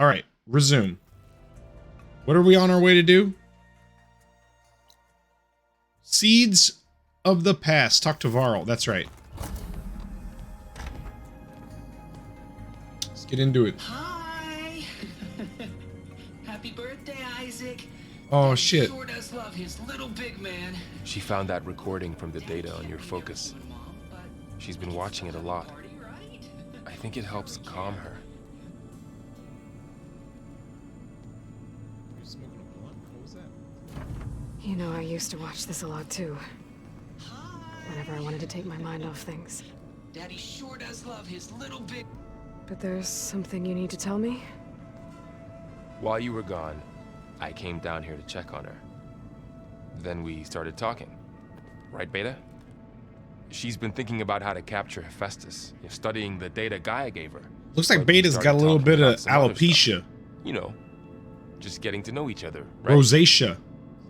All right, resume. What are we on our way to do? Seeds of the past. Talk to Varl. That's right. Let's get into it. Hi. Happy birthday, Isaac. Oh, Daddy shit. Sure does love his little big man. She found that recording from the data on your focus. She's been watching it a lot. I think it helps calm her. You know, I used to watch this a lot too. Whenever I wanted to take my mind off things. Daddy sure does love his little big. But there's something you need to tell me? While you were gone, I came down here to check on her. Then we started talking. Right, Beta? She's been thinking about how to capture Hephaestus, studying the data Gaia gave her. Looks like But we Beta's got a started little talking bit about of some other alopecia. stuff. You know, just getting to know each other, right? Rosacea.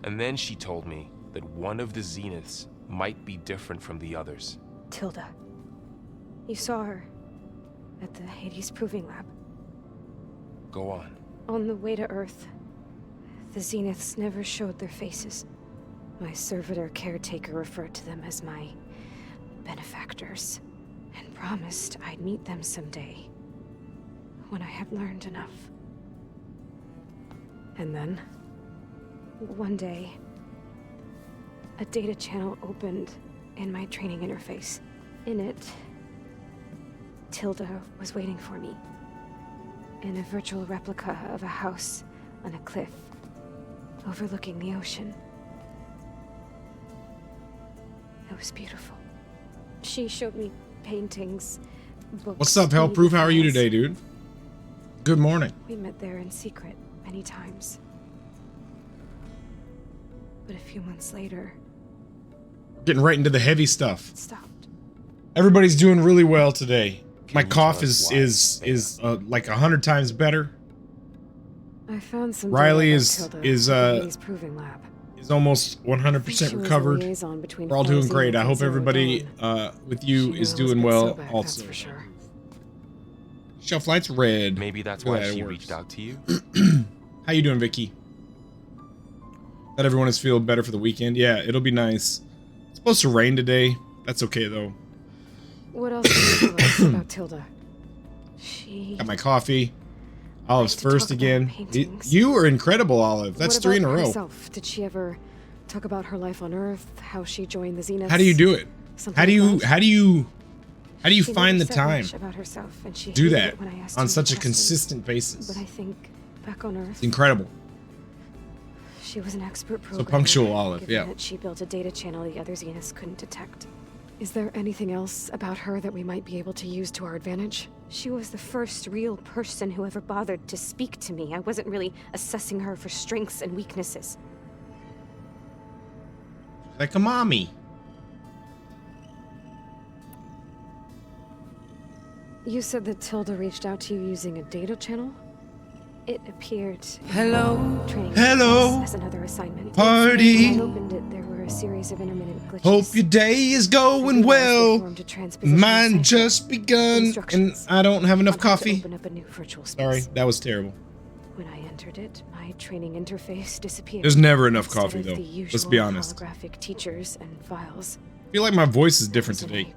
And then she told me that one of the Zeniths might be different from the others. Tilda. You saw her at the Hades Proving Lab. Go on. On the way to Earth, the Zeniths never showed their faces. My servitor caretaker referred to them as my benefactors, and promised I'd meet them someday, when I had learned enough. And then, one day, a data channel opened in my training interface. In it, Tilda was waiting for me, in a virtual replica of a house on a cliff, overlooking the ocean. It was beautiful. She showed me paintings, books. What's up, Hellproof? How are you today, dude? Good morning. We met there in secret many times. But a few months later, Getting right into the heavy stuff. it stopped. Everybody's doing really well today. My Can you cough tell us is why, like 100 times better. I found some Riley data is- about Tilda is, at the uh, Hades Proving Lab. Is almost She 100% was a recovered. liaison between We're all doing Frozen great. I and hope Zero everybody Dawn. with you She is knows doing what's well so back, also. That's for sure. Shelf light's red. Maybe that's Look at why that, it she works. reached out to you. How you doing, Vicky? That everyone is feeling better for the weekend. Yeah, it'll be nice. It's supposed to rain today. That's okay though. What else can you tell us about Tilda? She... Got my coffee. Olive's to first talk about again. paintings. You are incredible, Olive. That's What 3 in a about row. herself? Did she ever talk about her life on Earth, how she joined the Zeniths? How do you do it? Something How do you like that? how do you She find never the said time much about herself, and she do hated that it when I asked on too such a many questions. consistent basis? But I think back on Earth, It's incredible. she was an expert So programmer. punctual, Olive. given Yeah. that she built a data channel the other Zeniths couldn't detect. Is there anything else about her that we might be able to use to our advantage? She was the first real person who ever bothered to speak to me. I wasn't really assessing her for strengths and weaknesses. Like a mommy. You said that Tilda reached out to you using a data channel? It appeared Hello. training Hello. as another assignment. Party. When I opened it, there were a series of intermittent glitches. Hope your day is going well. Mine just begun, and I don't have enough coffee. Open up a new virtual space. Sorry, that was terrible. When I entered it, my training interface disappeared. There's never enough Instead coffee of though. the Let's usual be honest. Holographic teachers and files. I feel like my voice is different There was today. a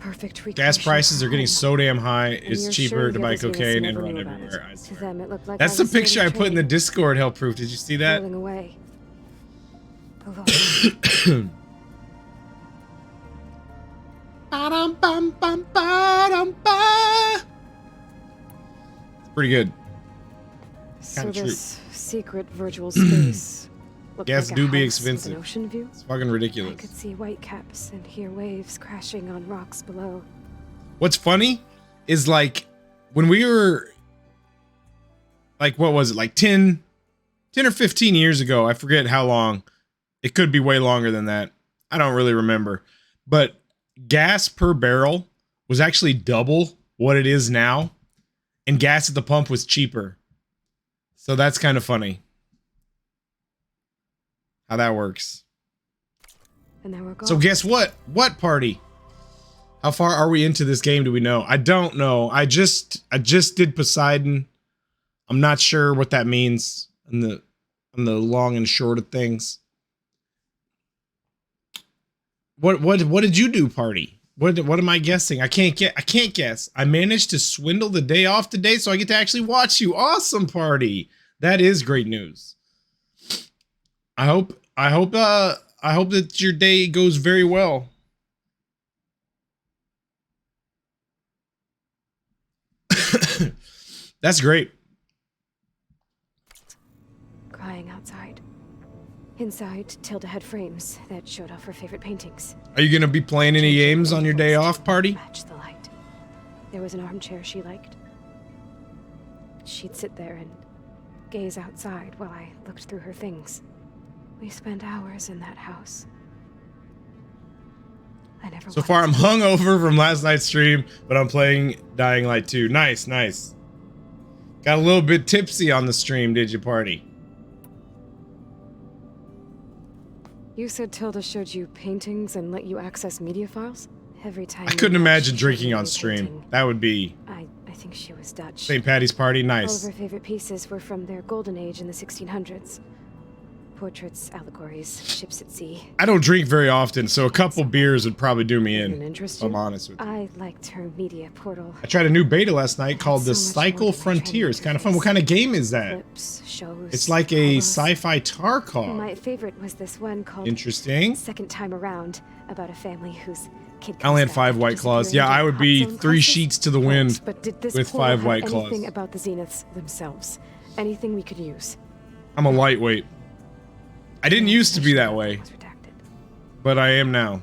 Perfect Gas recreation prices are getting home. so damn high. And It's you're cheaper sure to the buy other Zeniths cocaine and never run knew about everywhere. I it? To swear. them, it looked like That's I the was picture I getting put in the trained, Discord, Hellproof. Did you see that? rolling away. Alone. Ba-dum-bum-bum-ba-dum-ba. It's pretty good. So Kinda true. this secret virtual space looked Gas like a do be house with expensive. An ocean view. It's fucking I ridiculous. could see whitecaps and hear waves crashing on rocks below. What's funny is like when we were like, what was it? Like 10 or 15 years ago. I forget how long. It could be way longer than that. I don't really remember. But gas per barrel was actually double what it is now. And gas at the pump was cheaper. So that's kind of funny how that works. And then we're gone. So guess what? What party? How far are we into this game? Do we know? I don't know. I just did Poseidon. I'm not sure what that means on the long and short of things. What did you do, party? What am I guessing? I can't guess. I managed to swindle the day off today, so I get to actually watch you. Awesome, party. That is great news. I hope that your day goes very well. That's great. Crying outside. Inside, Tilda had frames that showed off her favorite paintings. Are you gonna be playing any games on your day off, party? Match the light. There was an armchair she liked. She'd sit there and gaze outside while I looked through her things. We spent hours in that house. I never. So far, I'm hungover from last night's stream, but I'm playing Dying Light 2. Nice, nice. Got a little bit tipsy on the stream, did you, party? You said Tilda showed you paintings and let you access media files? Every time. I couldn't imagine drinking on stream. That would be. I think she was Dutch. St. Patty's party, All nice. of her favorite pieces were from their golden age in the 1600s. Portraits, allegories, ships at sea. I don't drink very often, so a couple beers would probably do me in. Didn't interest If I'm you? honest with you. I liked her media portal. I tried a new beta last night called The so much Cycle more than my Frontier. It's training kind of fun. What kind of game is that? Clips, shows. It's like a promos. sci-fi Tarkov. My favorite was this one called Interesting. Second Time Around, about a family whose kid. I only had comes 5 back White after Claws. disappearing Yeah, I into would a be hot zone 3 crisis. sheets to the Right, wind but did this with portal 5 have White Claws. anything about the Zeniths themselves? Anything we could use? I'm a lightweight. I didn't used to be that way, Was redacted. but I am now.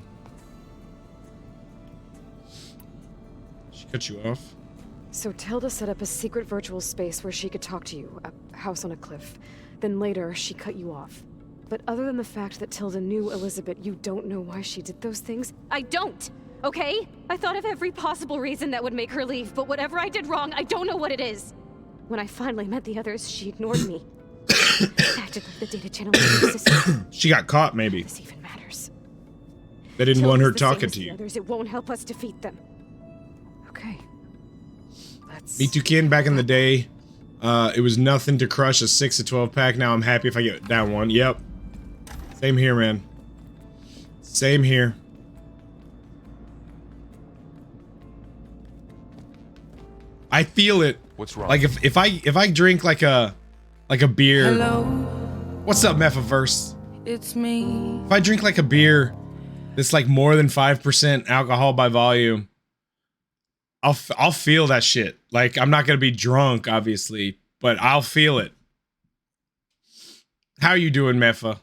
She cut you off? So Tilda set up a secret virtual space where she could talk to you, a house on a cliff. Then later, she cut you off. But other than the fact that Tilda knew Elizabeth, you don't know why she did those things? I don't, okay? I thought of every possible reason that would make her leave, but whatever I did wrong, I don't know what it is. When I finally met the others, she ignored me. Acted like the data channel was her sister. She got caught, maybe. This even matters. They didn't want her Tilda's the same talking as to the you. Others. It won't help us defeat them. Okay. Let's. Me too, Ken. Back in the day, it was nothing to crush a 6 to 12 pack. Now I'm happy if I get down one. Yep. Same here, man. Same here. I feel it. What's wrong? Like if I drink like a beer. Hello, What's up, Mephiverse? it's me. If I drink like a beer that's like more than 5% alcohol by volume, I'll feel that shit. Like I'm not gonna be drunk, obviously, but I'll feel it. How you doing, Mepha?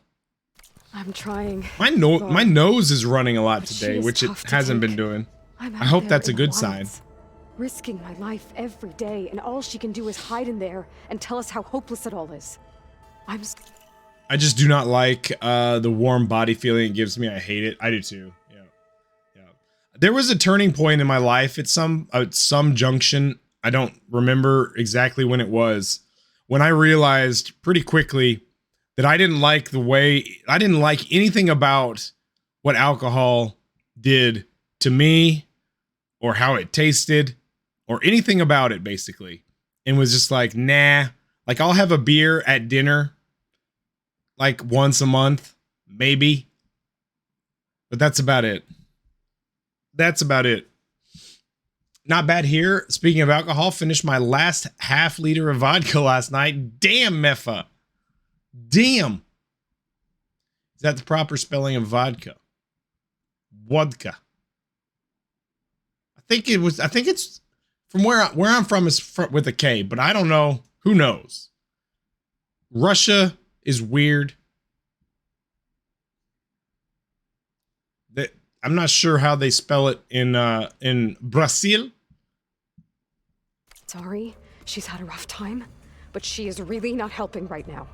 I'm trying. My nose is running a lot But she today, is which it tough to hasn't take. been doing. I'm I out hope there that's a in good the sign. wilds, risking my life every day, and all she can do is hide in there and tell us how hopeless it all is. I just do not like the warm body feeling it gives me. I hate it. I do too. Yeah, yeah. There was a turning point in my life at some junction. I don't remember exactly when it was. When I realized pretty quickly that I didn't like anything about what alcohol did to me, or how it tasted, or anything about it, basically, and was just like, nah. Like I'll have a beer at dinner. Like once a month, maybe. But that's about it. That's about it. Not bad here. Speaking of alcohol, finished my last half liter of vodka last night. Damn, Mepha. Damn. Is that the proper spelling of vodka? Vodka. I think it's from where I'm from is with a K, but I don't know. Who knows? Russia is weird. I'm not sure how they spell it in Brazil. Sorry, she's had a rough time, but she is really not helping right now.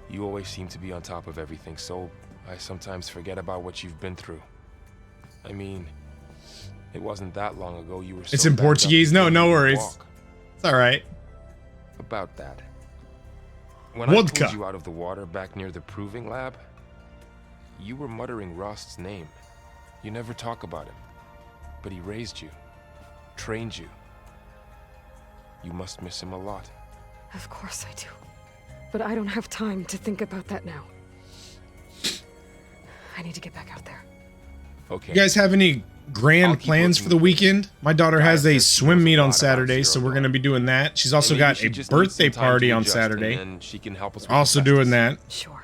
You always seem to be on top of everything, so I sometimes forget about what you've been through. I mean, it wasn't that long ago you were so It's in banged up Portuguese. you No, couldn't no even worries. walk. It's all right. About that. When I Vodka. pulled you out of the water back near the proving lab, you were muttering Rost's name. You never talk about him. But he raised you, trained you. You must miss him a lot. Of course I do. But I don't have time to think about that now. I need to get back out there. Okay. You guys have any grand plans for the weekend? My daughter has a swim meet on Saturday, so we're going to be doing that. She's also got a birthday party on Saturday. And she can help us with Also doing that. Sure.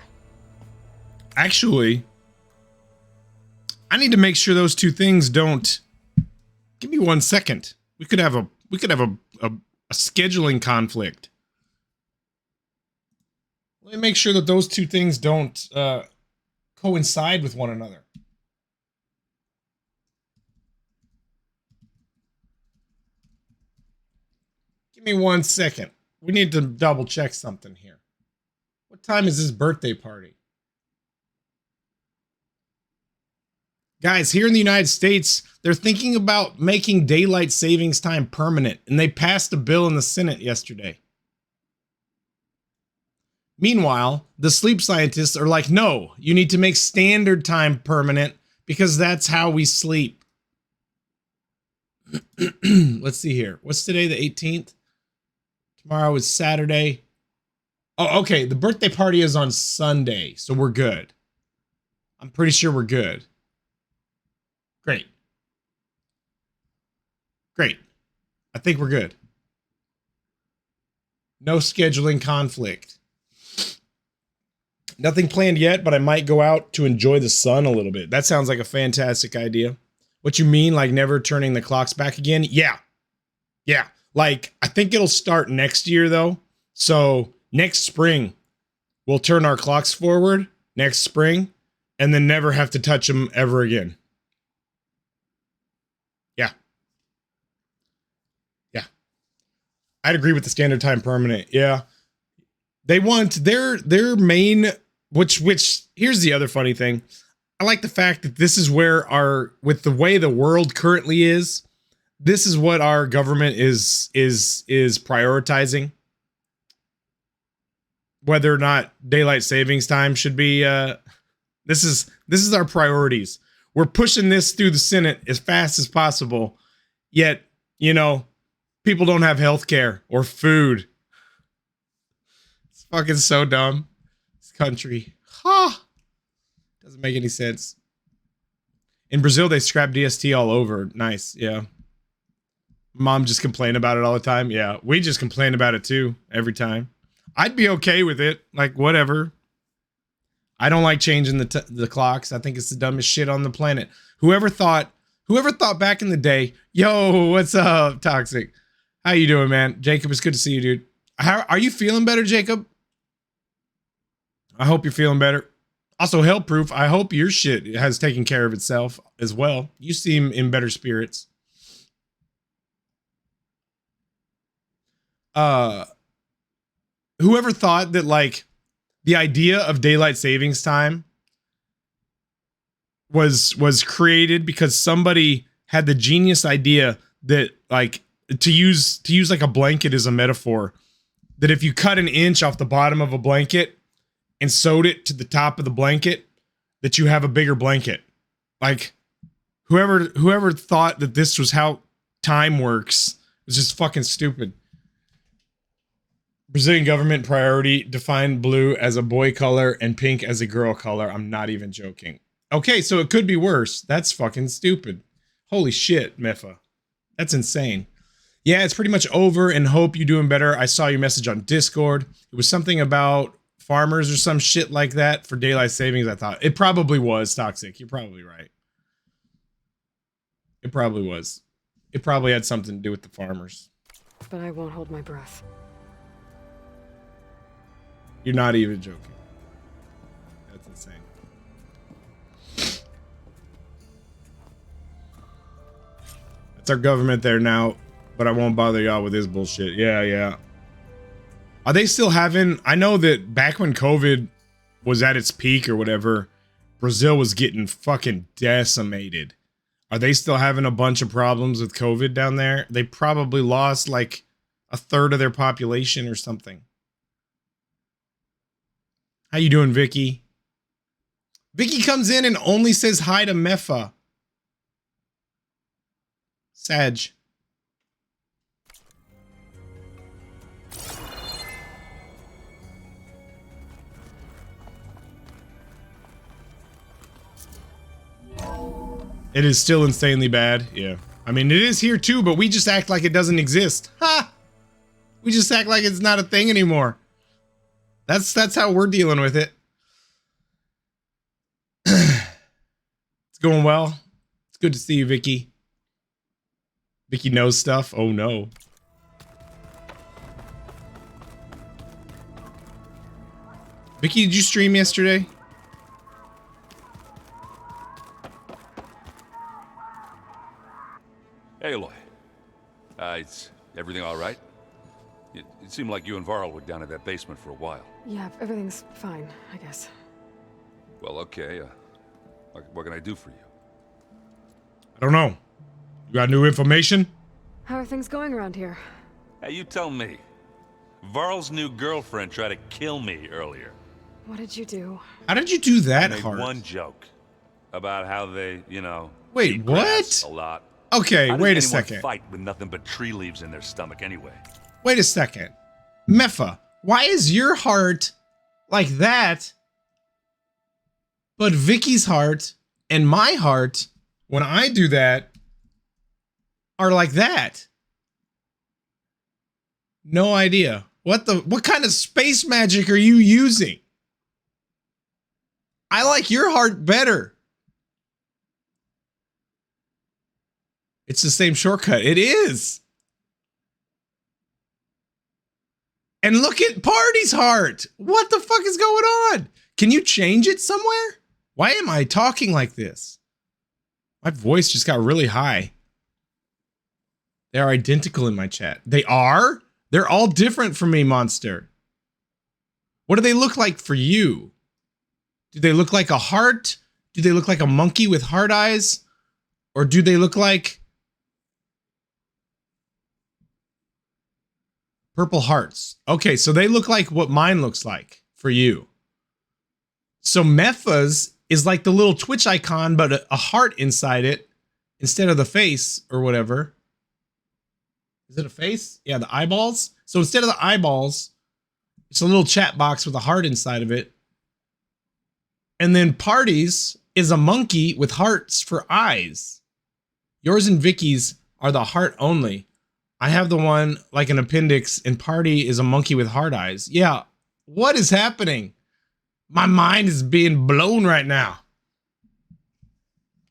Actually, I need to make sure those two things don't. Give me 1 second. We could have a scheduling conflict. Let me make sure that those two things don't coincide with one another. Give me 1 second. We need to double check something here. What time is this birthday party? Guys, here in the United States, they're thinking about making daylight savings time permanent, and they passed a bill in the Senate yesterday. Meanwhile, the sleep scientists are like, no, you need to make standard time permanent because that's how we sleep. Let's see here. What's today, the 18th? Tomorrow is Saturday. Oh, okay. The birthday party is on Sunday, so we're good. I'm pretty sure we're good. Great. Great. I think we're good. No scheduling conflict. Nothing planned yet, but I might go out to enjoy the sun a little bit. That sounds like a fantastic idea. What you mean, like never turning the clocks back again? Yeah. Yeah. Like, I think it'll start next year, though. So next spring, we'll turn our clocks forward next spring and then never have to touch them ever again. Yeah. Yeah. I'd agree with the standard time permanent. Yeah. They want their main, which here's the other funny thing. I like the fact that this is where with the way the world currently is, this is what our government is prioritizing. Whether or not daylight savings time should be, this is our priorities. We're pushing this through the Senate as fast as possible. Yet, people don't have health care or food. It's fucking so dumb. This country. Huh. Doesn't make any sense. In Brazil, they scrap DST all over. Nice. Yeah. Mom just complain about it all the time. Yeah. We just complain about it too. Every time. I'd be okay with it. Like, whatever. I don't like changing the clocks. I think it's the dumbest shit on the planet. Whoever thought back in the day, yo, what's up, Toxic? How you doing, man? Jacob, it's good to see you, dude. How are you feeling better, Jacob? I hope you're feeling better. Also, Hell Proof, I hope your shit has taken care of itself as well. You seem in better spirits. Whoever thought that, like, the idea of daylight savings time was created because somebody had the genius idea that, like, to use like a blanket as a metaphor, that if you cut an inch off the bottom of a blanket and sewed it to the top of the blanket, that you have a bigger blanket. Like, whoever thought that this was how time works was just fucking stupid. Brazilian government priority defined blue as a boy color and pink as a girl color. I'm not even joking. Okay, so it could be worse. That's fucking stupid. Holy shit, Mifa. That's insane. Yeah, it's pretty much over and hope you're doing better. I saw your message on Discord. It was something about farmers or some shit like that for daylight savings, I thought. It probably was, Toxic. You're probably right. It probably was. It probably had something to do with the farmers. But I won't hold my breath. You're not even joking. That's insane. That's our government there now, but I won't bother y'all with this bullshit. Yeah. Are they still having... I know that back when COVID was at its peak or whatever, Brazil was getting fucking decimated. Are they still having a bunch of problems with COVID down there? They probably lost like a third of their population or something. How you doing, Vicky? Vicky comes in and only says hi to Mefa. Sag. It is still insanely bad. Yeah. I mean, it is here too, but we just act like it doesn't exist. Ha! We just act like it's not a thing anymore. That's how we're dealing with it. It's going well. It's good to see you, Vicky. Vicky knows stuff. Oh no. Vicky, did you stream yesterday? Hey, Aloy. Is everything all right? It seemed like you and Varl were down at that basement for a while. Yeah, everything's fine, I guess. Well, okay. What can I do for you? I don't know. You got new information? How are things going around here? Hey, you tell me. Varl's new girlfriend tried to kill me earlier. What did you do? How did you do that I made hard? one joke about how they, Wait, eat grass what? a lot. Okay, How does wait a anyone second. fight with nothing but tree leaves in their stomach anyway? Wait a second. Mepha, why is your heart like that, but Vicky's heart and my heart, when I do that, are like that? No idea. What kind of space magic are you using? I like your heart better. It's the same shortcut. It is. And look at Party's heart. What the fuck is going on? Can you change it somewhere? Why am I talking like this? My voice just got really high. They are identical in my chat. They are? They're all different from me, Monster. What do they look like for you? Do they look like a heart? Do they look like a monkey with heart eyes? Or do they look like purple hearts? Okay, so they look like what mine looks like for you. So Mepha's is like the little Twitch icon, but a heart inside it instead of the face or whatever. Is it a face? Yeah, the eyeballs. So instead of the eyeballs, it's a little chat box with a heart inside of it. And then Party's is a monkey with hearts for eyes. Yours and Vicky's are the heart only. I have the one like an appendix, and Party is a monkey with heart eyes. Yeah, what is happening? My mind is being blown right now.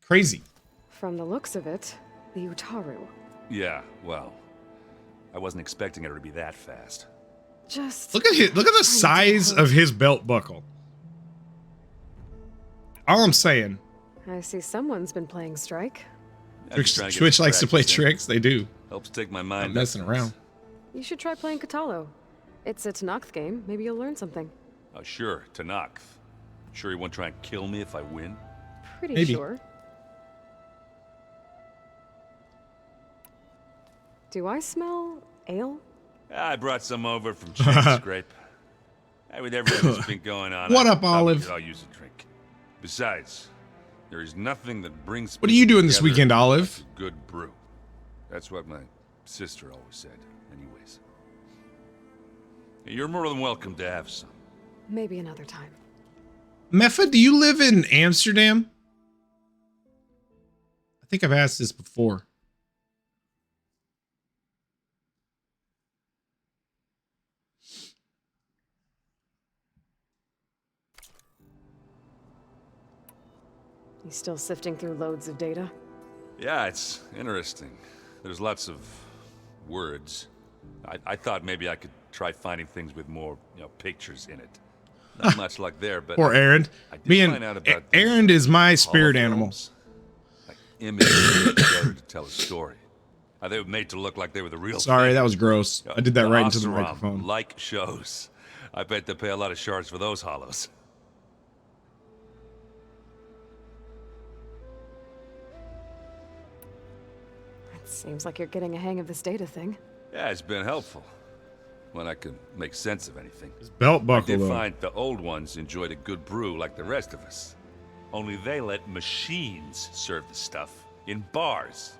Crazy. From the looks of it, the Utaru. Yeah, well, I wasn't expecting her to be that fast. Just Look at the size of his belt buckle. All I'm saying, I see someone's been playing Strike. I'm just trying to get Twitch some likes to play practice in. tricks. They do. Helps take my I'm mind messing off around. You should try playing Katalo. It's a Tanakh game. Maybe you'll learn something. Oh, sure, Tanakh. Sure he won't try and kill me if I win? Pretty Maybe. sure. Do I smell ale? I brought some over from Chicken Scrape. Hey, with everything that's been going on, What I up, probably Olive? could all use a drink. Besides, there is nothing that brings What are you people doing this together weekend, like Olive? a good brew. That's what my sister always said, anyways. You're more than welcome to have some. Maybe another time. Mepha, do you live in Amsterdam? I think I've asked this before. You still sifting through loads of data? Yeah, it's interesting. There's lots of words. I thought maybe I could try finding things with more, pictures in it. Not much luck there, but Poor Aaron. I did Me and find out about these Aaron is my spirit animal. holofilms. Like images put together to tell a story. They were made to look like they were the real Sorry, thing. that was gross. I did that The right into the Oseram microphone. Like shows. I bet they pay a lot of shards for those hollows. It seems like you're getting a hang of this data thing. Yeah, it's been helpful. When I could make sense of anything. His belt I buckle, did though. find the old ones enjoyed a good brew like the rest of us. Only they let machines serve the stuff in bars.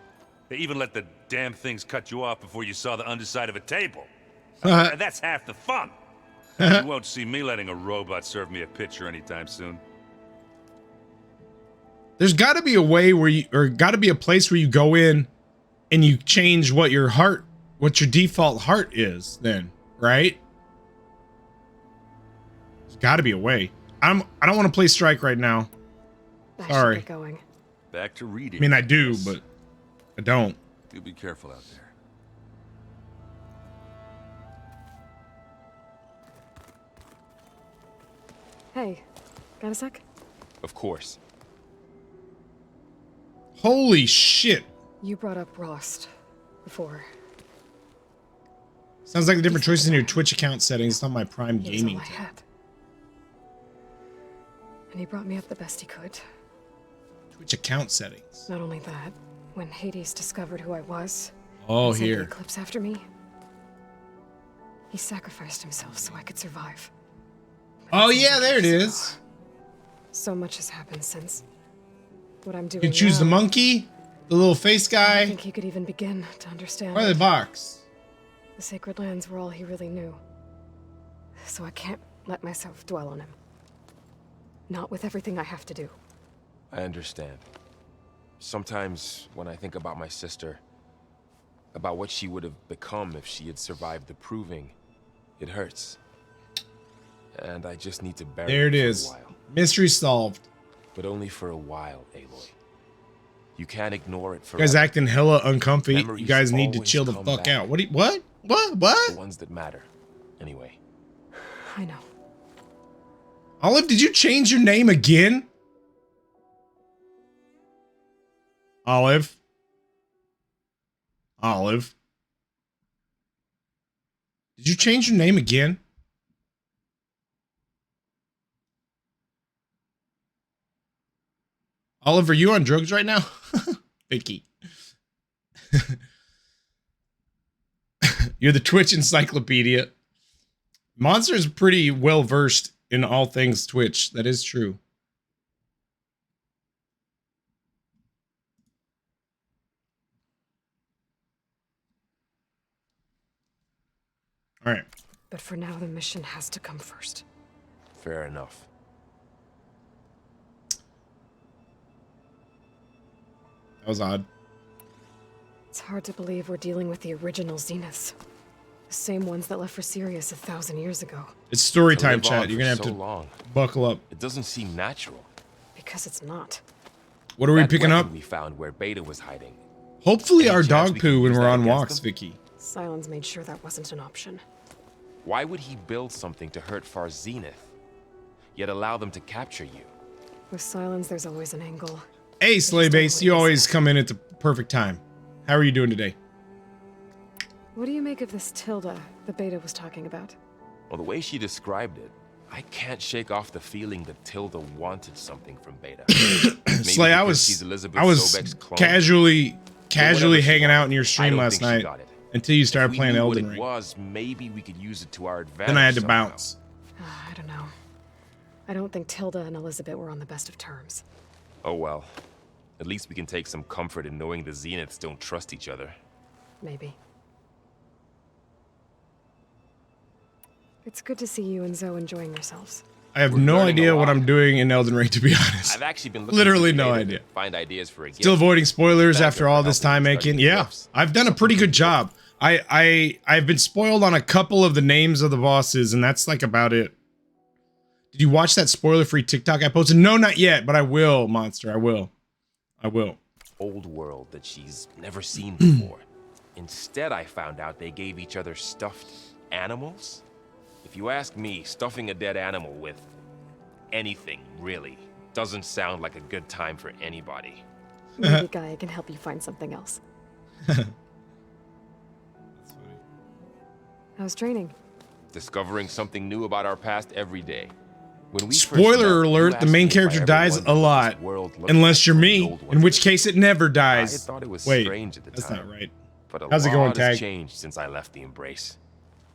They even let the damn things cut you off before you saw the underside of a table. And that's half the fun. You won't see me letting a robot serve me a pitcher anytime soon. There's got to be a way where you, or got to be a place where you go in and you change what your default heart is then, right? There's got to be a way. I don't want to play Strike right now. Sorry. Going. Back to reading. I mean, I do, but I don't. You be careful out there. Hey, got a sec? Of course. Holy shit. You brought up Rost before. Sounds like the different choices in your Twitch account settings. It's not my Prime He was all gaming. I had. And he brought me up the best he could. Twitch account settings. Not only that, when Hades discovered who I was, Oh, and sent the here. Eclipse after me, he sacrificed himself so I could survive. Oh, yeah, there it is. So much has happened since. What I'm doing You can choose the now, monkey, the little face I guy, think he could even begin to understand. or the it. box. The sacred lands were all he really knew. So I can't let myself dwell on him. Not with everything I have to do. I understand. Sometimes when I think about my sister, about what she would have become if she had survived the proving, it hurts. And I just need to bury There it for is. a while. Mystery solved. But only for a while, Aloy. You can't ignore it You forever. guys acting hella uncomfy. You Memories guys need to always chill the come fuck back. out. What? What? The What? ones that matter. Anyway. I know. Olive, did you change your name again? Olive. Olive. Did you change your name again? Olive, are you on drugs right now? Vicky. You're the Twitch encyclopedia. Monster is pretty well versed in all things Twitch. That is true. All right. But for now, the mission has to come first. Fair enough. That was odd. It's hard to believe we're dealing with the original Zeniths. The same ones that left for Sirius 1,000 years ago. It's story To time, live chat. on You're for gonna have so to long. buckle up. It doesn't seem natural. Because it's not. What are we That picking weapon up? we found where Beta was hiding. Hopefully Any our chance dog we can poo when use we're that on against walks, them? Vicky. Sylens made sure that wasn't an option. Why would he build something to hurt Far Zenith, yet allow them to capture you? With Sylens, there's always an angle. Hey, Slay just Base, don't you wait. always come in at the perfect time. How are you doing today? What do you make of this Tilda the Beta was talking about? Well, the way she described it, I can't shake off the feeling that Tilda wanted something from Beta. Maybe Slay, I because she's was Elizabeth Sobek's clone. casually whatever she hanging out in wanted, your I stream don't last think she night got it. until you If started we playing knew Elden what Ring. it was, maybe we could use it to our advantage. Then I had to somehow. bounce. I don't know. I don't think Tilda and Elizabeth were on the best of terms. Oh well. At least we can take some comfort in knowing the Zeniths don't trust each other. Maybe. It's good to see you and Zoe enjoying yourselves. I have We're no learning a idea what lot. I'm doing in Elden Ring, to be honest. I've actually been looking Literally through no Beta idea. to find ideas for a Still gift. avoiding spoilers Thank after you for all this helping time me making. study the Yeah, glyphs. I've done a pretty good job. I've been spoiled on a couple of the names of the bosses, and that's like about it. Did you watch that spoiler-free TikTok I posted? No, not yet, but I will, Monster. I will. I will. Old world that she's never seen before. Instead, I found out they gave each other stuffed animals. If you ask me, stuffing a dead animal with anything, really, doesn't sound like a good time for anybody. Maybe Gaia can help you find something else. How's training? Discovering something new about our past every day. When we first Spoiler met, you alert, the asked main me if I character ever dies wondered a what lot. this world looked Unless like you're when the me, old in ones which were case it never I dies. thought it was Wait, strange at the that's time. not right. But a How's it lot going, has Tag? changed since I left the Embrace.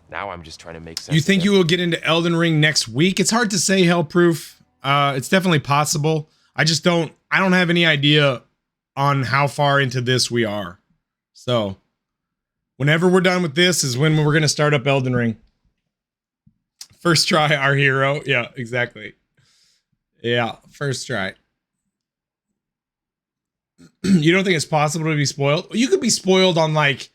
Now I'm just trying to make sense. You think of you will get into Elden Ring next week? It's hard to say, Hellproof. It's definitely possible. I don't have any idea on how far into this we are. So whenever we're done with this is when we're going to start up Elden Ring. First try, our hero. Yeah, exactly. Yeah, first try. You don't think it's possible to be spoiled? You could be spoiled on like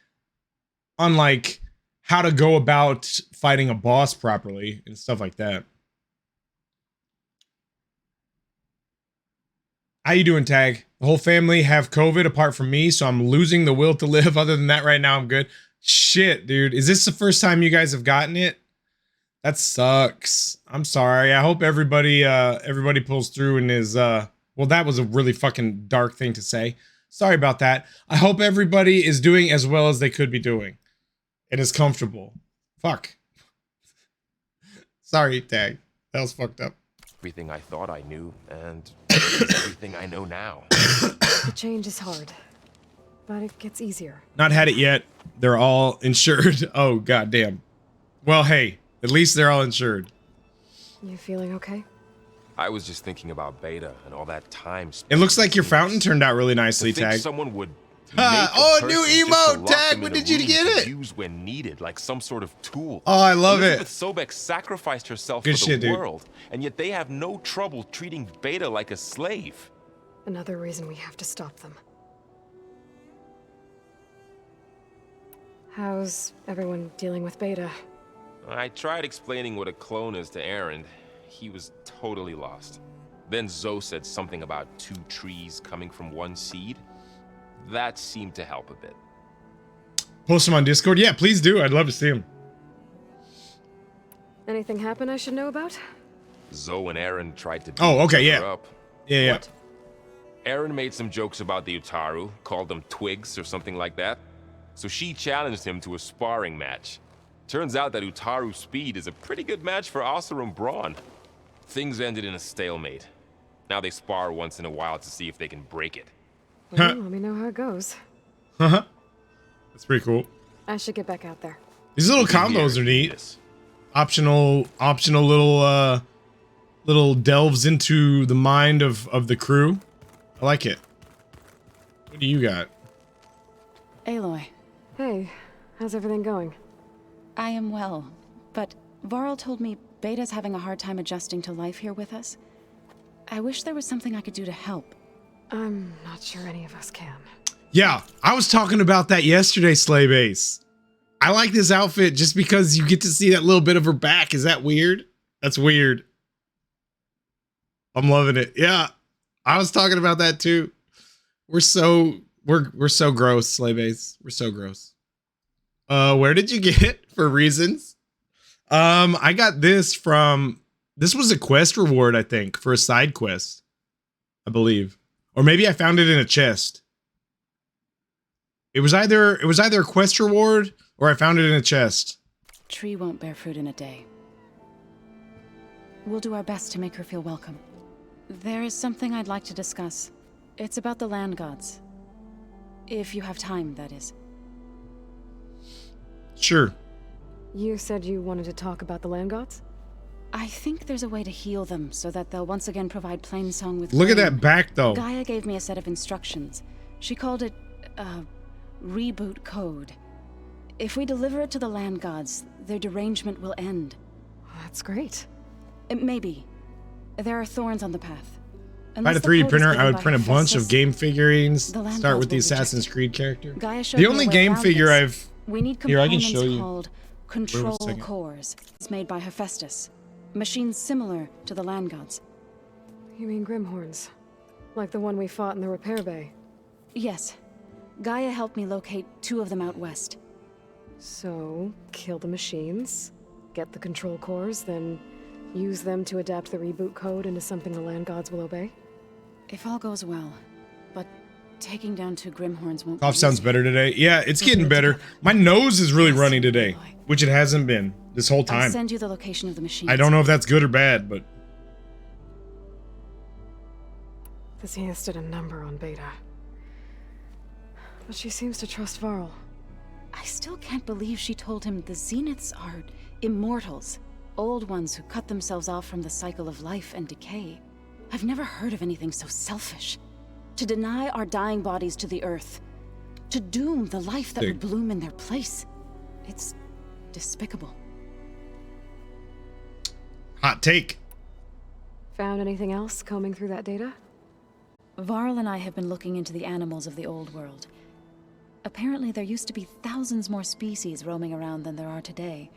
how to go about fighting a boss properly and stuff like that. How you doing, Tag? The whole family have COVID apart from me, so I'm losing the will to live. Other than that, right now I'm good. Shit, dude. Is this the first time you guys have gotten it? That sucks. I'm sorry. I hope everybody pulls through and is well, that was a really fucking dark thing to say. Sorry about that. I hope everybody is doing as well as they could be doing. And is comfortable. Fuck. Sorry, Tag. That was fucked up. Everything I thought I knew, and everything I know now. The change is hard, but it gets easier. Not had it yet. They're all insured. Oh, goddamn. Well, hey, at least they're all insured. You feeling okay? I was just thinking about Beta and all that time. It looks like your fountain turned out really nicely, To think Tag. someone would Oh, new emote, Tag. When did you get it? Use when needed, like some sort of tool. Oh, I love it. Elizabeth Sobek sacrificed herself Good for shit, the dude. world, and yet they have no trouble treating Beta like a slave. Another reason we have to stop them. How's everyone dealing with Beta? I tried explaining what a clone is to Aaron. He was totally lost. Then Zoe said something about 2 trees coming from 1 seed. That seemed to help a bit. Post them on Discord. Yeah, please do. I'd love to see them. Anything happen I should know about? Zoe and Aaron tried to beat Oh, okay, each yeah. other up. Yeah. What? Aaron made some jokes about the Utaru, called them twigs or something like that. So she challenged him to a sparring match. Turns out that Utaru speed is a pretty good match for Oseram brawn. Things ended in a stalemate. Now they spar once in a while to see if they can break it. Well, let me know how it goes. That's pretty cool. I should get back out there. These little combos are neat. Optional little delves into the mind of the crew. I like it. What do you got? Aloy, Hey, how's everything going? I am well, but Varl told me Beta's having a hard time adjusting to life here with us. I wish there was something I could do to help. I'm not sure any of us can. Yeah, I was talking about that yesterday, Slay Base. I like this outfit just because you get to see that little bit of her back. Is that weird? That's weird. I'm loving it. Yeah, I was talking about that too. We're so gross, Slay Base. We're so gross. Where did you get it for reasons? I got this was a quest reward, I think, for a side quest, I believe. Or maybe I found it in a chest. It was either a quest reward or I found it in a chest. Tree won't bear fruit in a day. We'll do our best to make her feel welcome. There is something I'd like to discuss. It's about the land gods. If you have time, that is. Sure. You said you wanted to talk about the land gods? I think there's a way to heal them so that they'll once again provide Plainsong with Look at grain. that back though. Gaia gave me a set of instructions. She called it, reboot code. If we deliver it to the land gods, their derangement will end. That's great. Maybe. There are thorns on the path. If I had a Unless the 3D code is printer, given I would by print a bunch of Hephaestus, game figurines. the land Start gods with the will reject Assassin's it. Creed character. Gaia showed The me a only way game around figure this. I've We need Here, I can components show you. called Wait a control second. cores. It's made by Hephaestus. Machines similar to the land gods. You mean Grimhorns? Like the one we fought in the repair bay? Yes. Gaia helped me locate 2 of them out west. So, kill the machines, get the control cores, then use them to adapt the reboot code into something the land gods will obey? If all goes well. But taking down 2 Grimhorns won't Cough be sounds easy. better today. Yeah, it's getting better. My nose is really runny today, which it hasn't been this whole I'll time. send you the location of the machines. I don't know if that's good or bad, but The Zeniths did a number on Beta. But she seems to trust Varl. I still can't believe she told him the Zeniths are immortals. Old ones who cut themselves off from the cycle of life and decay. I've never heard of anything so selfish. To deny our dying bodies to the earth. To doom the life that would bloom in their place. It's despicable. hot take. Found anything else combing through that data? Varl and I have been looking into the animals of the old world. Apparently there used to be thousands more species roaming around than there are today.